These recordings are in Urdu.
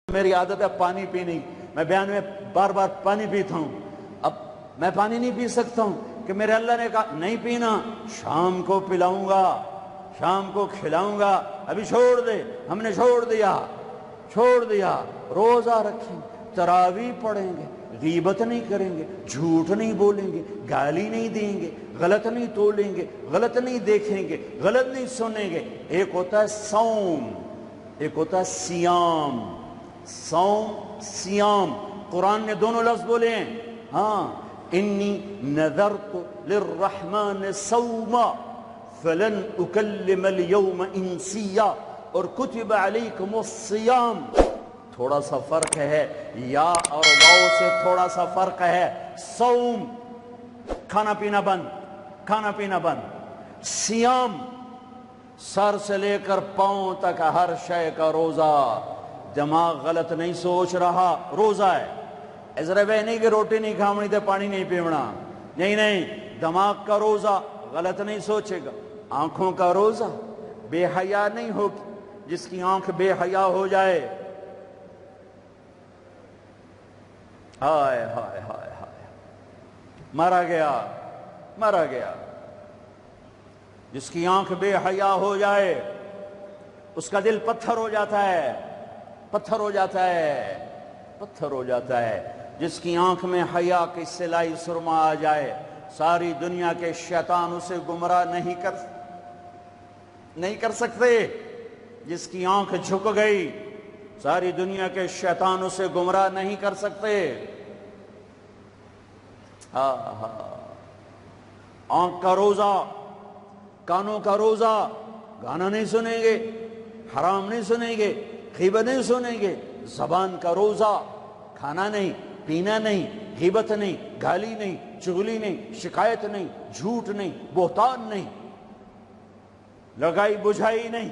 میری عادت ہے پانی پینے، میں بیان میں بار بار پانی پیتا ہوں، اب میں پانی نہیں پی سکتا ہوں کہ میرے اللہ نے کہا نہیں پینا، شام کو پلاؤں گا، شام کو کھلاؤں گا، ابھی چھوڑ دے۔ ہم نے چھوڑ دیا۔ روزہ رکھیں، تراویح پڑھیں گے، غیبت نہیں کریں گے، جھوٹ نہیں بولیں گے، گالی نہیں دیں گے، غلط نہیں تولیں گے، غلط نہیں دیکھیں گے، غلط نہیں سنیں گے۔ ایک ہوتا ہے صوم، ایک ہوتا ہے سیام۔ صوم سیام، قرآن نے دونوں لفظ بولے ہیں۔ ہاں، انی نذرت للرحمن صوما فلن اکلم اليوم انسیا، اور کتب علیکم الصیام۔ تھوڑا سا فرق ہے، یا اور واو سے تھوڑا سا فرق ہے۔ صوم کھانا پینا بند، سیام سر سے لے کر پاؤں تک ہر شے کا روزہ۔ دماغ غلط نہیں سوچ رہا، روزہ ہے۔ ایسا نہیں کہ روٹی نہیں کھاونی تو پانی نہیں پیونا، نہیں، دماغ کا روزہ، غلط نہیں سوچے گا۔ آنکھوں کا روزہ، بے حیا نہیں ہوگی، جس کی آنکھ بے حیا ہو جائے، ہائے ہائے ہائے ہائے، مرا گیا۔ جس کی آنکھ بے حیا ہو جائے اس کا دل پتھر ہو جاتا ہے۔ جس کی آنکھ میں حیا کی سلائی سرما آ جائے، ساری دنیا کے شیطان اسے گمراہ نہیں کر سکتے۔ جس کی آنکھ جھک گئی، ساری دنیا کے شیطان اسے گمراہ نہیں کر سکتے۔ آنکھ کا روزہ، کانوں کا روزہ، گانا نہیں سنیں گے، حرام نہیں سنیں گے، غیبت نہیں سنیں گے۔ زبان کا روزہ، کھانا نہیں، پینا نہیں، غیبت نہیں، گالی نہیں، چغلی نہیں، شکایت نہیں، جھوٹ نہیں، بہتان نہیں، لگائی بجھائی نہیں۔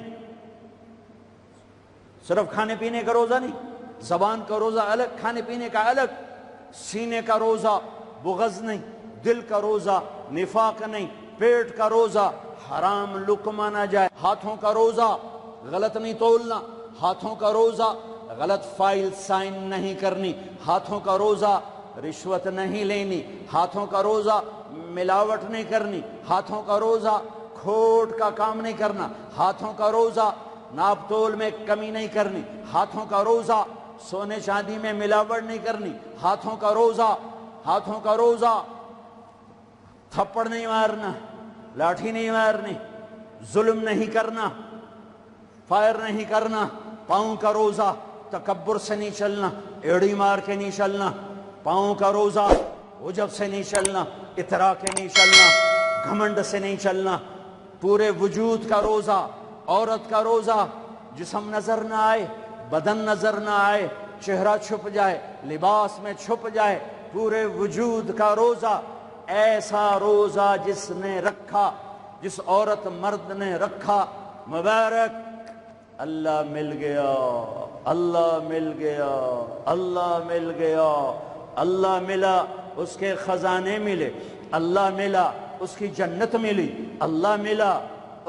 صرف کھانے پینے کا روزہ نہیں، زبان کا روزہ الگ، کھانے پینے کا الگ۔ سینے کا روزہ، بغض نہیں، دل کا روزہ، نفاق نہیں، پیٹ کا روزہ، حرام لقمہ نہ جائے۔ ہاتھوں کا روزہ، غلط نہیں تولنا، ہاتھوں کا روزہ، غلط فائل سائن نہیں کرنی، ہاتھوں کا روزہ، رشوت نہیں لینی، ہاتھوں کا روزہ، ملاوٹ نہیں کرنی، ہاتھوں کا روزہ، کھوٹ کا کام نہیں کرنا، ہاتھوں کا روزہ، ناپ تول میں کمی نہیں کرنی، ہاتھوں کا روزہ، سونے چاندی میں ملاوٹ نہیں کرنی، ہاتھوں کا روزہ، تھپڑ نہیں مارنا، لاٹھی نہیں مارنی، ظلم نہیں کرنا، فائر نہیں کرنا۔ پاؤں کا روزہ، تکبر سے نہیں چلنا، ایڑی مار کے نہیں چلنا۔ پاؤں کا روزہ، عجب سے نہیں چلنا، اترا کے نہیں چلنا، گھمنڈ سے نہیں چلنا۔ پورے وجود کا روزہ، عورت کا روزہ، جسم نظر نہ آئے، بدن نظر نہ آئے، چہرہ چھپ جائے، لباس میں چھپ جائے، پورے وجود کا روزہ۔ ایسا روزہ جس نے رکھا، جس عورت مرد نے رکھا، مبارک، اللہ مل گیا، اللہ مل گیا، اللہ مل گیا، اللہ ملا، اس کے خزانے ملے، اللہ ملا، اس کی جنت ملی، اللہ ملا،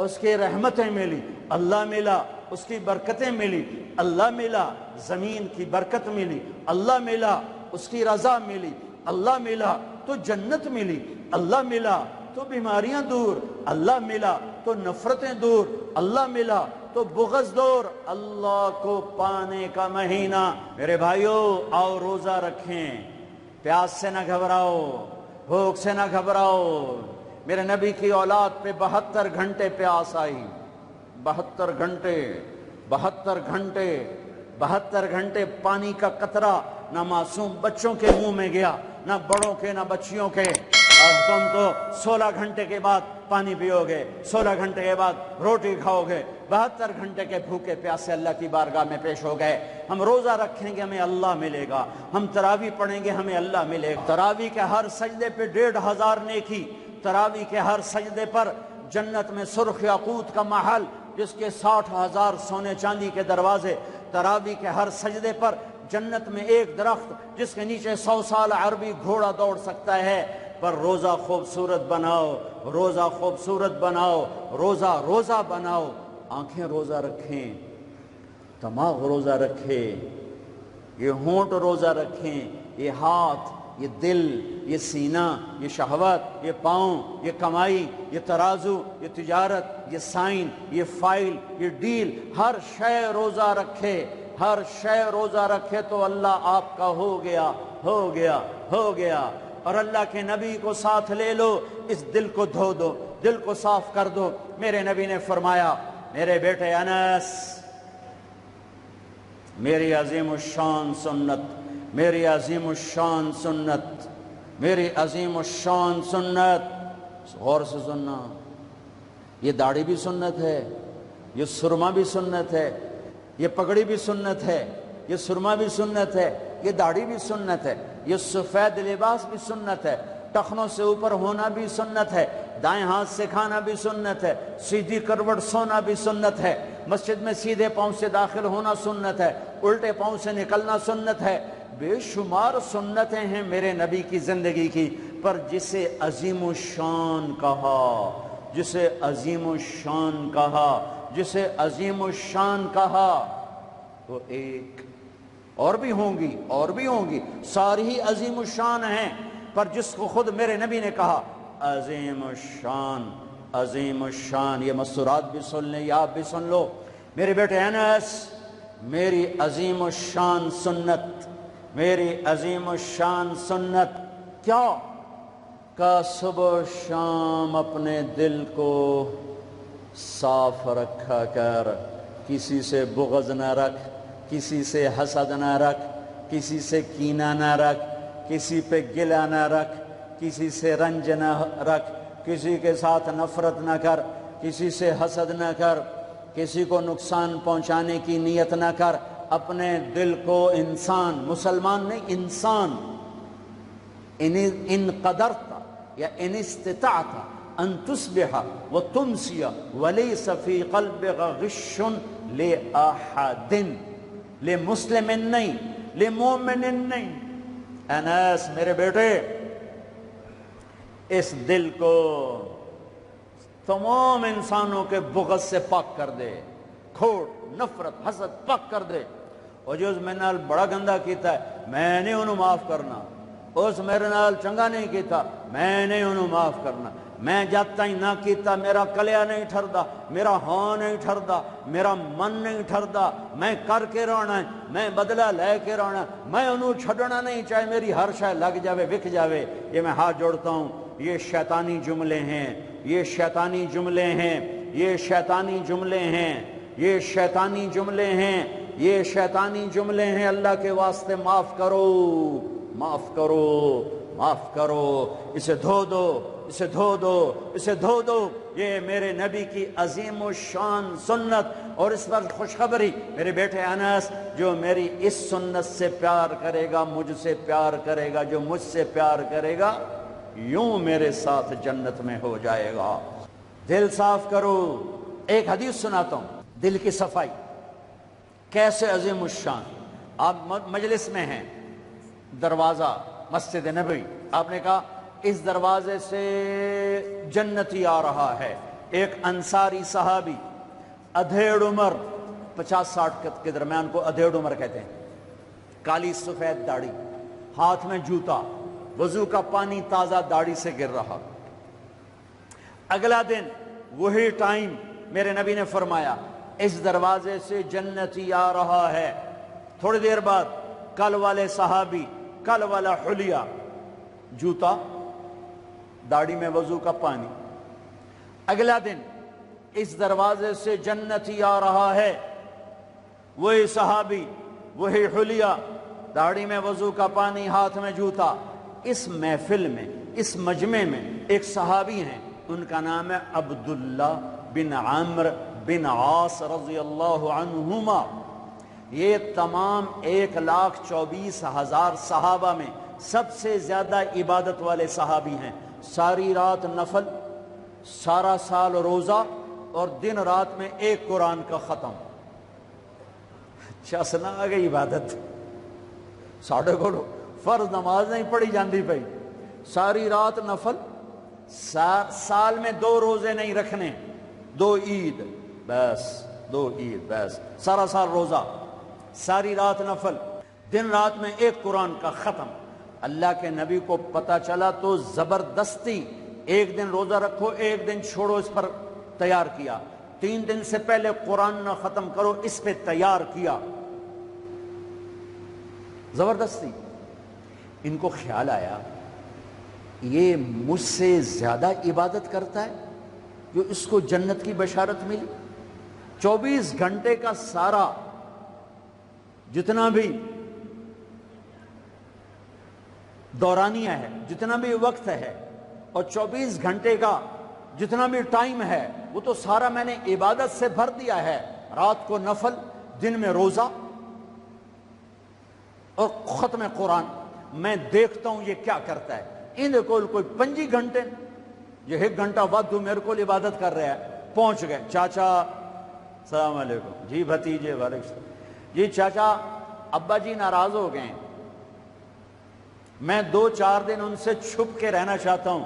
اس کی رحمتیں ملی، اللہ ملا، اس کی برکتیں ملی، اللہ ملا، زمین کی برکت ملی، اللہ ملا، اس کی رضا ملی، اللہ ملا تو جنت ملی، اللہ ملا تو بیماریاں دور، اللہ ملا تو نفرتیں دور، اللہ ملا تو بغض دور۔ اللہ کو پانے کا مہینہ، میرے بھائیوں آؤ روزہ رکھیں، پیاس سے نہ گھبراؤ، بھوک سے نہ گھبراؤ۔ میرے نبی کی اولاد پہ 72 گھنٹے پیاس آئی، 72 گھنٹے پانی کا قطرہ نہ معصوم بچوں کے منہ میں گیا، نہ بڑوں کے نہ بچیوں کے۔ اور تم تو 16 گھنٹے کے بعد پانی پیو گے، 16 گھنٹے کے بعد روٹی کھاؤ گے، 72 گھنٹے کے بھوکے پیاسے اللہ کی بارگاہ میں پیش ہو گئے۔ ہم روزہ رکھیں گے ہمیں اللہ ملے گا، ہم تراویح پڑھیں گے ہمیں اللہ ملے گا۔ تراویح کے ہر سجدے پہ 1500 نیکی، تراویح کے ہر سجدے پر جنت میں سرخ یاقوت کا محل جس کے 60,000 سونے چاندی کے دروازے، تراویح کے ہر سجدے پر جنت میں ایک درخت جس کے نیچے 100 سال عربی گھوڑا دوڑ سکتا ہے۔ پر روزہ خوبصورت بناؤ، روزہ خوبصورت بناؤ، روزہ بناؤ۔ آنکھیں روزہ رکھیں، دماغ روزہ رکھے، یہ ہونٹ روزہ رکھیں، یہ ہاتھ، یہ دل، یہ سینہ، یہ شہوت، یہ پاؤں، یہ کمائی، یہ ترازو، یہ تجارت، یہ سائن، یہ فائل، یہ ڈیل، ہر شے روزہ رکھے، ہر شے روزہ رکھے تو اللہ آپ کا ہو گیا، ہو گیا، ہو گیا۔ اور اللہ کے نبی کو ساتھ لے لو، اس دل کو دھو دو، دل کو صاف کر دو۔ میرے نبی نے فرمایا، میرے بیٹے انس، میری عظیم الشان سنت، میری عظیم الشان سنت، میری عظیم الشان سنت، غور سے سننا، یہ داڑھی بھی سنت ہے، یہ سرما بھی سنت ہے، یہ پگڑی بھی سنت ہے، یہ سرما بھی سنت ہے، یہ داڑھی بھی سنت ہے، یہ سفید لباس بھی سنت ہے، ٹخنوں سے اوپر ہونا بھی سنت ہے، دائیں ہاتھ سے کھانا بھی سنت ہے، سیدھی کروٹ سونا بھی سنت ہے، مسجد میں سیدھے پاؤں سے داخل ہونا سنت ہے، الٹے پاؤں سے نکلنا سنت ہے۔ بے شمار سنتیں ہیں میرے نبی کی زندگی کی، پر جسے عظیم الشان کہا، جسے عظیم الشان کہا، جسے عظیم الشان کہا، وہ ایک اور بھی ہوں گی، اور بھی ہوں گی، ساری ہی عظیم الشان ہیں، پر جس کو خود میرے نبی نے کہا عظیم الشان، عظیم الشان، یہ مستورات بھی سن لیں، یہ آپ بھی سن لو۔ میرے بیٹے انس، میری عظیم الشان سنت، میری عظیم الشان سنت کیا؟ کہ صبح و شام اپنے دل کو صاف رکھا کر، کسی سے بغض نہ رکھ، کسی سے حسد نہ رکھ، کسی سے کینہ نہ رکھ، کسی پہ گلہ نہ رکھ، کسی سے رنج نہ رکھ، کسی کے ساتھ نفرت نہ کر، کسی سے حسد نہ کر، کسی کو نقصان پہنچانے کی نیت نہ کر، اپنے دل کو انسان، مسلمان نہیں انسان، ان قدرت یا ان استطاعت ان تصبح وتمسی ولیس فی قلبک غش لأحد، لمسلم نہیں، لمومن نہیں۔ انس میرے بیٹے، اس دل کو تمام انسانوں کے بغض سے پاک کر دے، کھوٹ، نفرت، حسد پاک کر دے۔ اور جو اس میرے نال بڑا گندہ کیتا ہے میں نہیں انہوں معاف کرنا، اس میرے نال چنگا نہیں کیتا میں نہیں انہوں معاف کرنا، میں جب تک نہ کیتا میرا کلیا نہیں ٹھردا، میرا ہاں نہیں ٹھردا، میرا من نہیں ٹھردا، میں کر کے رہنا ہے، میں بدلہ لے کے رہنا ہے، میں انہوں چھڑنا نہیں، چاہے میری ہر شے لگ جاوے، وک جاوے۔ یہ میں ہاتھ جوڑتا ہوں، یہ شیطانی جملے ہیں، یہ شیطانی جملے ہیں، یہ شیطانی جملے ہیں، یہ شیطانی جملے ہیں، یہ شیطانی جملے ہیں۔ اللہ کے واسطے معاف کرو، معاف کرو، معاف کرو، اسے دھو دو، اسے دھو دو، اسے دھو دو۔ یہ میرے نبی کی عظیم الشان سنت، اور اس پر خوشخبری میرے بیٹے انس، جو میری اس سنت سے پیار کرے گا مجھ سے پیار کرے گا، جو مجھ سے پیار کرے گا یوں میرے ساتھ جنت میں ہو جائے گا۔ دل صاف کرو۔ ایک حدیث سناتا ہوں، دل کی صفائی کیسے عظیم الشان۔ آپ مجلس میں ہیں، دروازہ مسجد نبوی، آپ نے کہا اس دروازے سے جنتی آ رہا ہے۔ ایک انصاری صحابی، ادھیڑ عمر، 50-60 کے درمیان کو ادھیڑ عمر کہتے ہیں، کالی سفید داڑھی، ہاتھ میں جوتا، وضو کا پانی تازہ داڑھی سے گر رہا۔ اگلا دن وہی ٹائم میرے نبی نے فرمایا اس دروازے سے جنتی آ رہا ہے۔ تھوڑی دیر بعد کل والے صحابی، کل والا حلیہ، جوتا، داڑھی میں وضو کا پانی۔ اگلا دن اس دروازے سے جنتی آ رہا ہے، وہی صحابی، وہی حلیہ، داڑھی میں وضو کا پانی، ہاتھ میں جوتا۔ اس محفل میں، اس مجمع میں ایک صحابی ہیں، ان کا نام ہے عبداللہ بن عمرو بن عاص رضی اللہ عنہما۔ یہ تمام 1,24,000 صحابہ میں سب سے زیادہ عبادت والے صحابی ہیں۔ ساری رات نفل، سارا سال روزہ، اور دن رات میں ایک قرآن کا ختم۔ چسنا آ گئی عبادت، ساڑھے کو فرض نماز نہیں پڑھی جاندی پئی، ساری رات نفل، سال میں 2 روزے نہیں رکھنے، 2 عید بس، 2 عید بس، سارا سال روزہ، ساری رات نفل۔ دن رات میں ایک قرآن کا ختم۔ اللہ کے نبی کو پتہ چلا تو زبردستی ایک دن روزہ رکھو ایک دن چھوڑو اس پر تیار کیا، 3 دن سے پہلے قرآن نہ ختم کرو اس پہ تیار کیا، زبردستی۔ ان کو خیال آیا یہ مجھ سے زیادہ عبادت کرتا ہے جو اس کو جنت کی بشارت ملی۔ 24 گھنٹے کا سارا جتنا بھی دورانیہ ہے، جتنا بھی وقت ہے، اور 24 گھنٹے کا جتنا بھی ٹائم ہے وہ تو سارا میں نے عبادت سے بھر دیا ہے، رات کو نفل، دن میں روزہ اور ختم قرآن۔ میں دیکھتا ہوں یہ کیا کرتا ہے۔ ان کو کوئی 25 گھنٹے، یہ 1 گھنٹہ وقت میرے کو عبادت کر رہا ہے۔ پہنچ گئے، چاچا السلام علیکم، جی بھتیجے وعلیکم السلام، جی چاچا ابا جی ناراض ہو گئے، میں 2-4 دن ان سے چھپ کے رہنا چاہتا ہوں،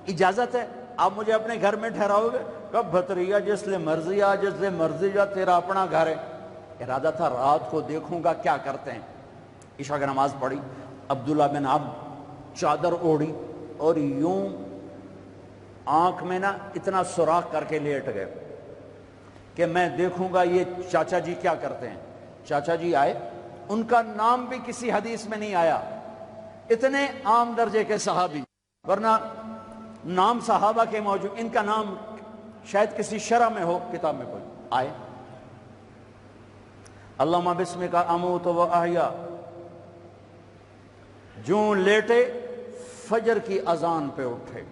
اجازت ہے؟ آپ مجھے اپنے گھر میں ٹھہراؤ گے؟ کب بھتریا جس لئے مرضی آ، جس لئے مرضی جا، تیرا اپنا گھر ہے۔ ارادہ تھا رات کو دیکھوں گا کیا کرتے ہیں۔ عشاء کی نماز پڑھی، عبداللہ بن عمرو چادر اوڑھی اور یوں آنکھ میں نا اتنا سوراخ کر کے لیٹ گئے کہ میں دیکھوں گا یہ چاچا جی کیا کرتے ہیں۔ چاچا جی آئے، ان کا نام بھی کسی حدیث میں نہیں آیا، اتنے عام درجے کے صحابی، ورنہ نام صحابہ کے موجود، ان کا نام شاید کسی شرح میں ہو، کتاب میں کوئی۔ آئے، اللہم بسمک اموت و احیا، جوں لیٹے فجر کی اذان پہ اٹھے۔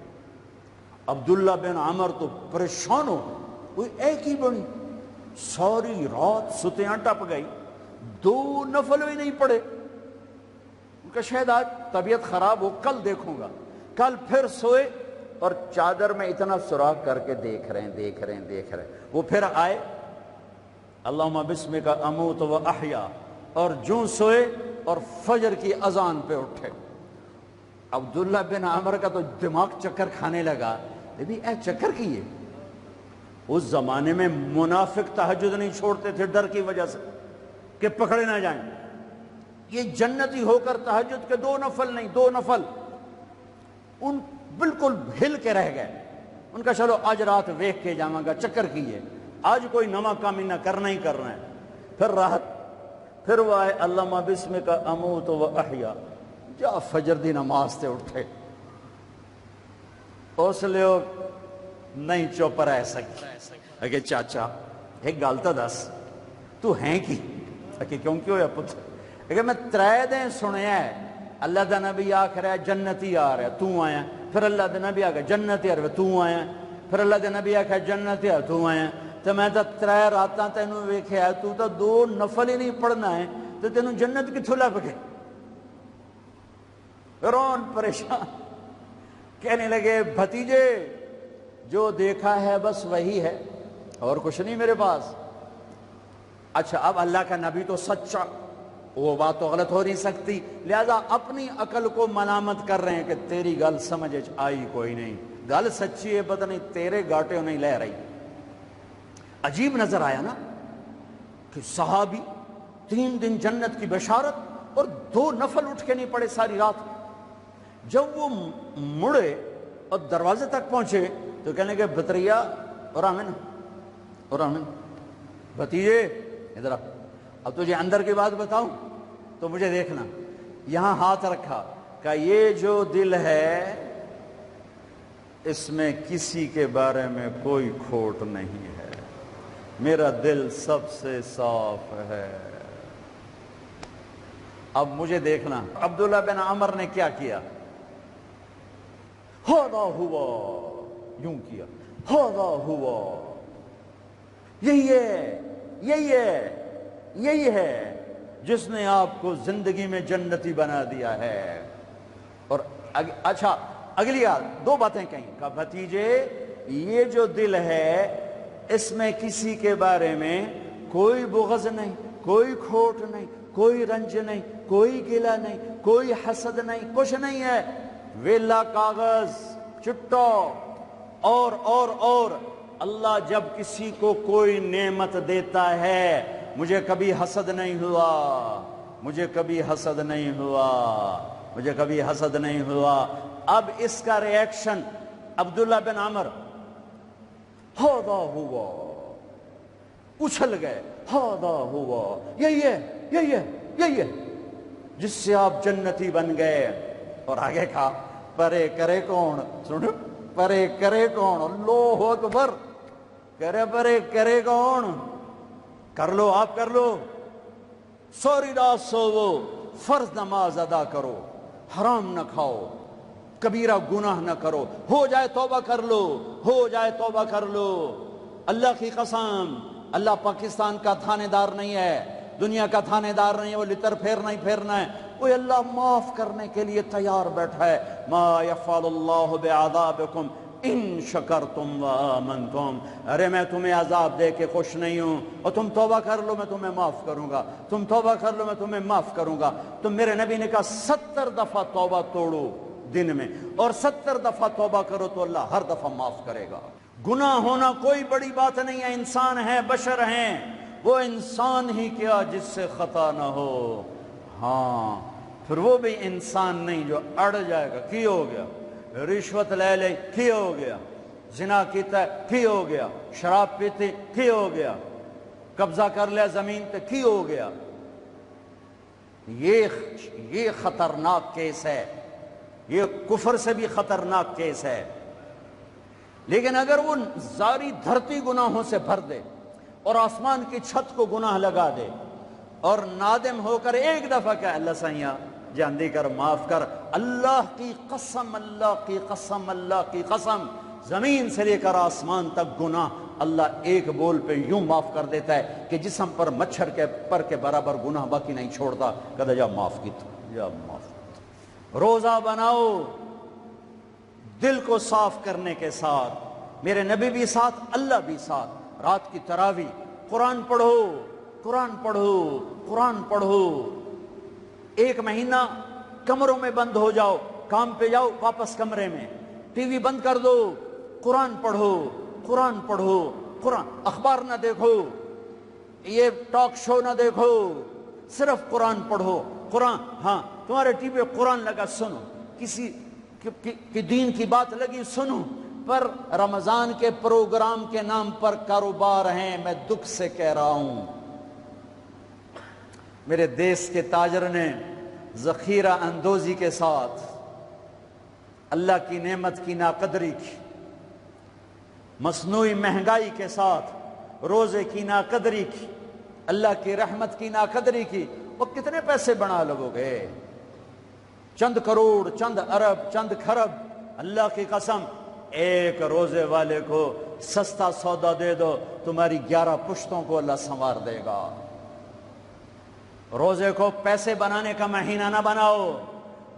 عبداللہ بن عمر تو پریشان ہو گئے، کوئی ایک ہی بنی، ساری رات ستیاں ٹپ گئی، 2 نفل بھی نہیں پڑے۔ ان کا شاید آج طبیعت خراب ہو، کل دیکھوں گا۔ کل پھر سوئے اور چادر میں اتنا سوراخ کر کے دیکھ رہے ہیں۔ وہ پھر آئے، اللہم بسمک اموت و احیا، اور جوں سوئے اور فجر کی اذان پہ اٹھے۔ عبداللہ بن عمر کا تو دماغ چکر کھانے لگا، اے چکر کیے۔ اس زمانے میں منافق تہجد نہیں چھوڑتے تھے ڈر کی وجہ سے کہ پکڑے نہ جائیں۔ یہ جنتی ہو کر تہجد کے 2 نفل نہیں، 2 نفل، ان بالکل ہل کے رہ گئے۔ ان کا چلو آج رات ویکھ کے جاواں گا، چکر کیے، آج کوئی نواں کام نہ کرنا ہی کرنا ہے۔ پھر راحت، پھر وہ آئے، اللہم بسمک اموت و احیا، جا فجر دی نماز تے اٹھے۔ اس لیے نہیں چپ رہ سکتے کہ چاچا ایک گل تو دس، تو ہیں کی؟ کہ کیوں ہویا پتر؟ کہ میں 3 دن سنیا ہے اللہ دا نبی آکھ رہا ہے جنتی آ رہا ہے، تو آیا۔ پھر اللہ دا نبی آکھ رہا ہے جنتی آ رہا ہے، تو آیا۔ پھر اللہ دا نبی آکھ رہا ہے جنتی آ رہا ہے، تو آیا۔ تو میں تو 3 راتاں تینوں ویکھیا ہے، تو 2 نفل ہی نہیں پڑھنا ہے، تو تینوں جنت کتھوں لب گئے؟ رون پریشان، کہنے لگے بھتیجے جو دیکھا ہے بس وہی ہے، اور کچھ نہیں میرے پاس۔ اچھا اب اللہ کا نبی تو سچا، وہ بات تو غلط ہو نہیں سکتی، لہذا اپنی عقل کو ملامت کر رہے ہیں کہ تیری گل سمجھ آئی کوئی نہیں، گل سچی ہے پتہ نہیں تیرے گاٹے نہیں لے رہی۔ عجیب نظر آیا نا کہ صحابی 3 دن جنت کی بشارت اور 2 نفل اٹھ کے نہیں پڑے ساری رات۔ جب وہ مڑے اور دروازے تک پہنچے تو کہنے کہ بطریا اور آمن بھتیجے ادھر اب تجھے اندر کی بات بتاؤں تو مجھے دیکھنا۔ یہاں ہاتھ رکھا کہ یہ جو دل ہے اس میں کسی کے بارے میں کوئی کھوٹ نہیں ہے، میرا دل سب سے صاف ہے۔ اب مجھے دیکھنا عبداللہ بن عمر نے کیا کیا، ہوا ہوا یوں کیا، ہوا ہوا، یہی ہے جس نے آپ کو زندگی میں جنتی بنا دیا ہے۔ اور اچھا اگلی 2 باتیں کہیں کہ بھتیجے یہ جو دل ہے اس میں کسی کے بارے میں کوئی بغض نہیں، کوئی کھوٹ نہیں، کوئی رنج نہیں، کوئی گلہ نہیں، کوئی حسد نہیں، کچھ نہیں ہے، ویلا کاغذ چٹا۔ اور اللہ جب کسی کو کوئی نعمت دیتا ہے، مجھے کبھی حسد نہیں ہوا، مجھے کبھی حسد نہیں ہوا، مجھے کبھی حسد نہیں ہوا۔ اب اس کا ریئیکشن عبداللہ بن عمر، ہاذا ہوا، اچھل گئے، ہاذا ہوا، یہی ہے، یہی ہے، یہی ہے جس سے آپ جنتی بن گئے۔ اور آگے کہا پرے کرے کون، سنو، پرے کرے کون، اللہ اکبر، کرے پرے کرے کون، کر لو آپ، کر لو، سوری رات سوو، فرض نماز ادا کرو، حرام نہ کھاؤ، کبیرہ گناہ نہ کرو، ہو جائے توبہ کر لو، ہو جائے توبہ کر لو۔ اللہ کی قسم، اللہ پاکستان کا تھانے دار نہیں ہے، دنیا کا تھانے دار نہیں ہے، وہ لتر پھیرنا ہی پھیرنا ہے، وہ اللہ معاف کرنے کے لیے تیار بیٹھا ہے۔ ما یفعل اللہ بعذابکم ان شکرتم وآمنتم، ارے میں تمہیں عذاب دے کے خوش نہیں ہوں، اور تم توبہ کر لو میں تمہیں معاف کروں گا، تم توبہ کر لو میں تمہیں معاف کروں گا۔ تو میرے نبی نے کہا 70 دفعہ توبہ توڑو دن میں، اور 70 دفعہ توبہ کرو تو اللہ ہر دفعہ معاف کرے گا۔ گناہ ہونا کوئی بڑی بات نہیں ہے، انسان ہے، بشر ہیں، وہ انسان ہی کیا جس سے خطا نہ ہو، ہاں پھر وہ بھی انسان نہیں جو اڑ جائے گا، کی ہو گیا، رشوت لے لے کی ہو گیا، زنا کیتا ہے کی ہو گیا، شراب پیتے کی ہو گیا، قبضہ کر لیا زمین پہ کی ہو گیا۔ یہ خطرناک کیس ہے، یہ کفر سے بھی خطرناک کیس ہے۔ لیکن اگر وہ ساری دھرتی گناہوں سے بھر دے اور آسمان کی چھت کو گناہ لگا دے اور نادم ہو کر ایک دفعہ کہ اللہ سائیاں جاندی کر، معاف کر، اللہ کی قسم، اللہ کی قسم، اللہ کی قسم، زمین سے لے کر آسمان تک گناہ اللہ ایک بول پہ یوں معاف کر دیتا ہے کہ جسم پر مچھر کے پر کے برابر گناہ باقی نہیں چھوڑتا، کہتا جا معاف کیتا، جا معاف کیتا۔ روزہ بناؤ دل کو صاف کرنے کے ساتھ، میرے نبی بھی ساتھ، اللہ بھی ساتھ، رات کی تراویح، قرآن پڑھو، قرآن پڑھو، قرآن پڑھو، ایک مہینہ کمروں میں بند ہو جاؤ، کام پہ جاؤ واپس کمرے میں، ٹی وی بند کر دو، قرآن پڑھو، قرآن پڑھو، قرآن، اخبار نہ دیکھو، یہ ٹاک شو نہ دیکھو، صرف قرآن پڑھو۔ قرآن، ہاں تمہارے ٹی وی پہ قرآن لگا سنو، کسی کی دین کی بات لگی سنو، پر رمضان کے پروگرام کے نام پر کاروبار ہیں، میں دکھ سے کہہ رہا ہوں۔ میرے دیس کے تاجر نے ذخیرہ اندوزی کے ساتھ اللہ کی نعمت کی ناقدری کی، مصنوعی مہنگائی کے ساتھ روزے کی ناقدری کی، اللہ کی رحمت کی ناقدری کی، وہ کتنے پیسے بنا لگو گے؟ چند کروڑ، چند ارب، چند کھرب۔ اللہ کی قسم، ایک روزے والے کو سستا سودا دے دو، تمہاری 11 پشتوں کو اللہ سنوار دے گا۔ روزے کو پیسے بنانے کا مہینہ نہ بناؤ،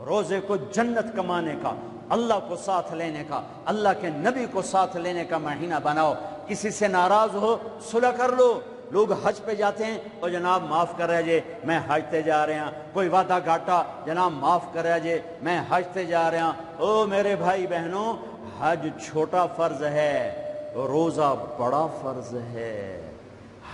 روزے کو جنت کمانے کا، اللہ کو ساتھ لینے کا، اللہ کے نبی کو ساتھ لینے کا مہینہ بناؤ۔ کسی سے ناراض ہو صلح کر لو۔ لوگ حج پہ جاتے ہیں، اور جناب معاف کر رہے جے میں حج تے جا رہے ہیں، کوئی وعدہ گھاٹا، جناب معاف کر رہے جے میں حج تے جا رہے ہیں۔ او میرے بھائی بہنوں، حج چھوٹا فرض ہے، روزہ بڑا فرض ہے۔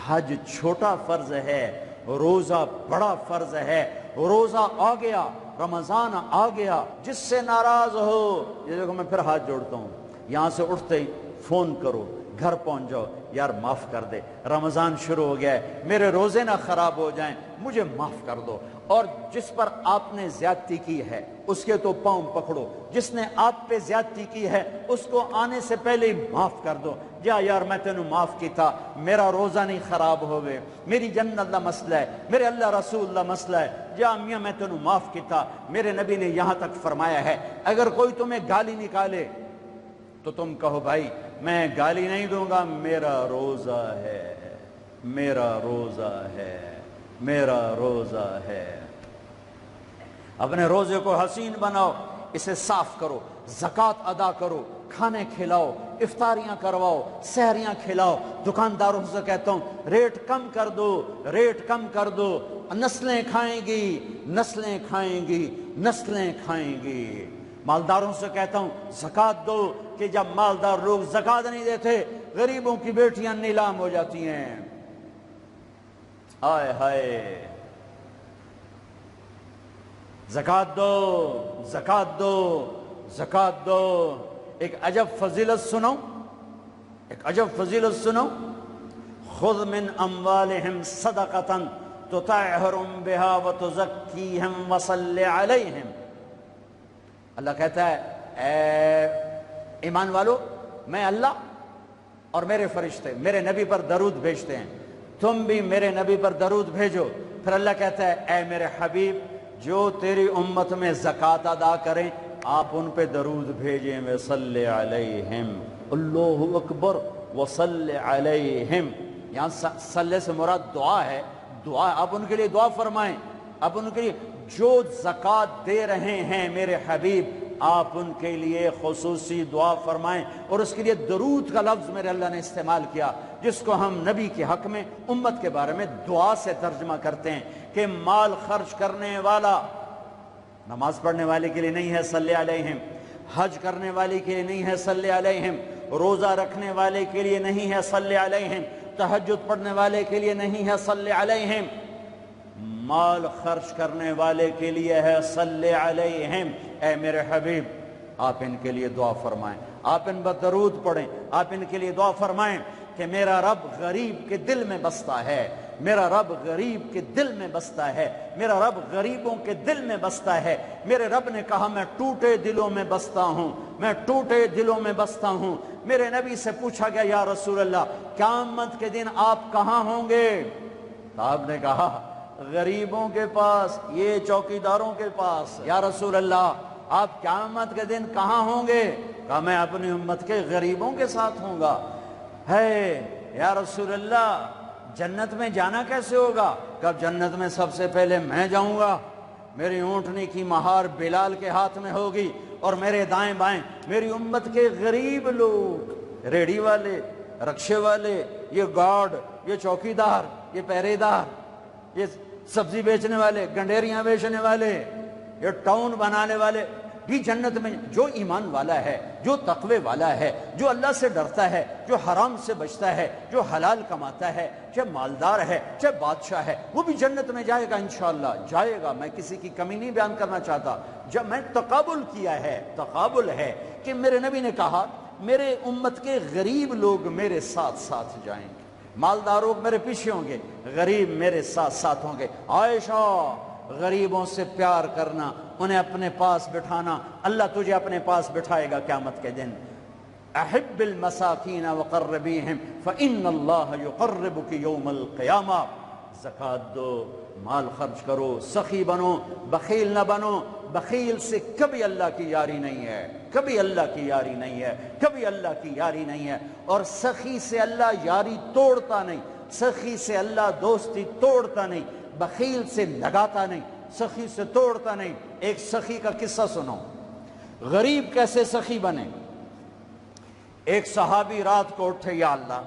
حج چھوٹا فرض ہے، روزہ بڑا فرض ہے۔ روزہ آ گیا، رمضان آ گیا، جس سے ناراض ہو، یہ دیکھو میں پھر ہاتھ جوڑتا ہوں، یہاں سے اٹھتے ہی فون کرو، گھر پہنچ جاؤ، یار معاف کر دے، رمضان شروع ہو گیا ہے، میرے روزے نہ خراب ہو جائیں، مجھے معاف کر دو۔ اور جس پر آپ نے زیادتی کی ہے اس کے تو پاؤں پکڑو، جس نے آپ پہ زیادتی کی ہے اس کو آنے سے پہلے ہی معاف کر دو۔ جا یار میں تینوں معاف کیتا، میرا روزہ نہیں خراب ہوئے، میری جنت دا مسئلہ ہے، میرے اللہ رسول دا مسئلہ ہے، جا میاں میں تینوں معاف کیتا۔ میرے نبی نے یہاں تک فرمایا ہے اگر کوئی تمہیں گالی نکالے تو تم کہو بھائی میں گالی نہیں دوں گا، میرا روزہ ہے، میرا روزہ ہے، میرا روزہ ہے۔ اپنے روزے کو حسین بناؤ، اسے صاف کرو، زکوٰۃ ادا کرو، کھانے کھلاؤ، افطاریاں کرواؤ، سحریاں کھلاؤ۔ دکانداروں سے کہتا ہوں ریٹ کم کر دو، ریٹ کم کر دو، نسلیں کھائیں گی، نسلیں کھائیں گی، نسلیں کھائیں گی۔ مالداروں سے کہتا ہوں زکوٰۃ دو، کہ جب مالدار لوگ زکوٰۃ نہیں دیتے غریبوں کی بیٹیاں نیلام ہو جاتی ہیں۔ ہائے ہائے، زکات دو، زکات دو، زکات دو۔ ایک عجب فضیلت سنو، ایک عجب فضیلت سنو، خذ من اموالہم صدقۃ تطہرہم بہا وتزکیہم وصلی علیہم۔ اللہ کہتا ہے اے ایمان والو، میں اللہ اور میرے فرشتے میرے نبی پر درود بھیجتے ہیں، تم بھی میرے نبی پر درود بھیجو۔ پھر اللہ کہتا ہے اے میرے حبیب، جو تیری امت میں زکوٰۃ ادا کریں آپ ان پہ درود بھیجیں، وصلی علیہم، اللہ اکبر، وصلی علیہم۔ یہاں صلی سے مراد دعا ہے، دعا، آپ ان کے لیے دعا فرمائیں، آپ ان کے لیے جو زکوٰۃ دے رہے ہیں میرے حبیب آپ ان کے لیے خصوصی دعا فرمائیں۔ اور اس کے لیے درود کا لفظ میرے اللہ نے استعمال کیا، جس کو ہم نبی کے حق میں امت کے بارے میں دعا سے ترجمہ کرتے ہیں کہ مال خرچ کرنے والا نماز پڑھنے والے کے لیے نہیں ہے صلی علیہم، حج کرنے والے کے لیے نہیں ہے صلی علیہم، روزہ رکھنے والے کے لیے نہیں ہے صلی علیہم، تہجد پڑھنے والے کے لیے نہیں ہے صلی علیہم، مال خرچ کرنے والے کے لیے ہے صلی علیہم۔ اے میرے حبیب آپ ان کے لیے دعا فرمائیں، آپ ان پر درود پڑھیں، آپ ان کے لیے دعا فرمائیں کہ میرا رب غریب کے دل میں بستا ہے، میرا رب غریب کے دل میں بستا ہے، میرا رب غریبوں کے دل میں بستا ہے۔ میرے رب نے کہا میں ٹوٹے دلوں میں بستا ہوں، میں ٹوٹے دلوں میں بستا ہوں۔ میرے نبی سے پوچھا گیا یا رسول اللہ قیامت کے دن آپ کہاں ہوں گے؟ تو آپ نے کہا غریبوں کے پاس، یہ چوکیداروں کے پاس۔ یا رسول اللہ آپ قیامت کے دن کہاں ہوں گے؟ کہا میں اپنی امت کے غریبوں کے ساتھ ہوں گا۔ ہے یا رسول اللہ جنت میں جانا کیسے ہوگا؟ کب جنت میں سب سے پہلے میں جاؤں گا، میری اونٹنی کی مہار بلال کے ہاتھ میں ہوگی اور میرے دائیں بائیں میری امت کے غریب لوگ، ریڑھی والے، رکشے والے، یہ گارڈ، یہ چوکیدار، یہ پہرے دار، یہ سبزی بیچنے والے، گنڈیریاں بیچنے والے، یہ ٹاؤن بنانے والے بھی جنت میں۔ جو ایمان والا ہے، جو تقوی والا ہے، جو اللہ سے ڈرتا ہے، جو حرام سے بچتا ہے، جو حلال کماتا ہے، چاہے مالدار ہے چاہے بادشاہ ہے، وہ بھی جنت میں جائے گا انشاءاللہ، جائے گا۔ میں کسی کی کمی نہیں بیان کرنا چاہتا، جب میں تقابل کیا ہے، تقابل ہے کہ میرے نبی نے کہا میرے امت کے غریب لوگ میرے ساتھ ساتھ جائیں گے، مالدار لوگ میرے پیچھے ہوں گے، غریب میرے ساتھ ساتھ ہوں گے۔ عائشہ غریبوں سے پیار کرنا، انہیں اپنے پاس بٹھانا، اللہ تجھے اپنے پاس بٹھائے گا قیامت کے دن۔ احب المساکین وقربیہم فإن اللہ یقربک یوم القیامہ۔ زکوٰۃ دو، مال خرچ کرو، سخی بنو، بخیل نہ بنو۔ بخیل سے کبھی اللہ کی یاری نہیں ہے، کبھی اللہ کی یاری نہیں ہے، کبھی اللہ کی یاری نہیں ہے۔ اور سخی سے اللہ یاری توڑتا نہیں، سخی سے اللہ دوستی توڑتا نہیں، بخیل سے لگاتا نہیں، سخی سے توڑتا نہیں۔ ایک سخی کا قصہ سنو، غریب کیسے سخی بنے۔ ایک صحابی رات کو اٹھے، یا اللہ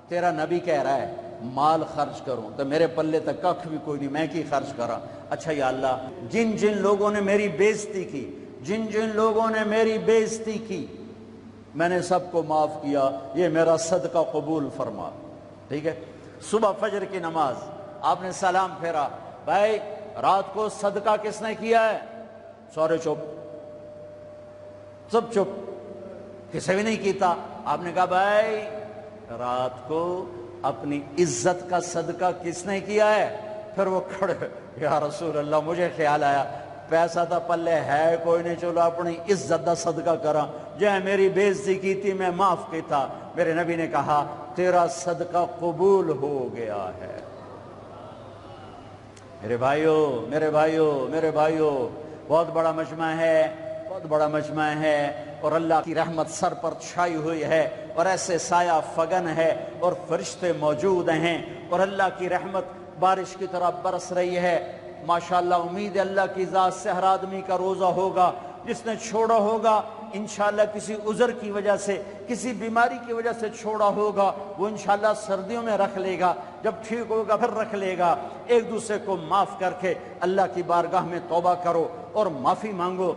تیرا نبی کہہ رہا ہے مال خرچ کروں تو میرے پلے تک ککھ بھی کوئی نہیں، میں کی خرچ کرا۔ اچھا یا اللہ جن جن لوگوں نے میری بےزتی کی، جن جن لوگوں نے میری بےزتی کی، میں نے سب کو معاف کیا، یہ میرا صدقہ قبول فرما۔ ٹھیک ہے، صبح فجر کی نماز آپ نے سلام پھیرا، بھائی رات کو صدقہ کس نے کیا ہے؟ سورے چپ، سب چپ، کسی بھی نہیں کیتا۔ آپ نے کہا بھائی رات کو اپنی عزت کا صدقہ کس نے کیا ہے؟ پھر وہ کھڑے، یا رسول اللہ مجھے خیال آیا پیسہ تھا پلے ہے کوئی نہیں، چلو اپنی عزت دا صدقہ کرا، جے میری بےزتی کی تھی میں معاف کیتا۔ میرے نبی نے کہا تیرا صدقہ قبول ہو گیا ہے۔ میرے بھائیو، میرے بھائیو، میرے بھائیو، بہت بڑا مجمع ہے، بہت بڑا مجمع ہے، اور اللہ کی رحمت سر پر چھائی ہوئی ہے، اور ایسے سایہ فگن ہے، اور فرشتے موجود ہیں، اور اللہ کی رحمت بارش کی طرح برس رہی ہے۔ ماشاءاللہ امید ہے اللہ کی ذات سے ہر آدمی کا روزہ ہوگا، جس نے چھوڑا ہوگا انشاءاللہ کسی عذر کی وجہ سے، کسی بیماری کی وجہ سے چھوڑا ہوگا، وہ انشاءاللہ سردیوں میں رکھ لے گا، جب ٹھیک ہوگا پھر رکھ لے گا۔ ایک دوسرے کو معاف کر کے اللہ کی بارگاہ میں توبہ کرو اور معافی مانگو۔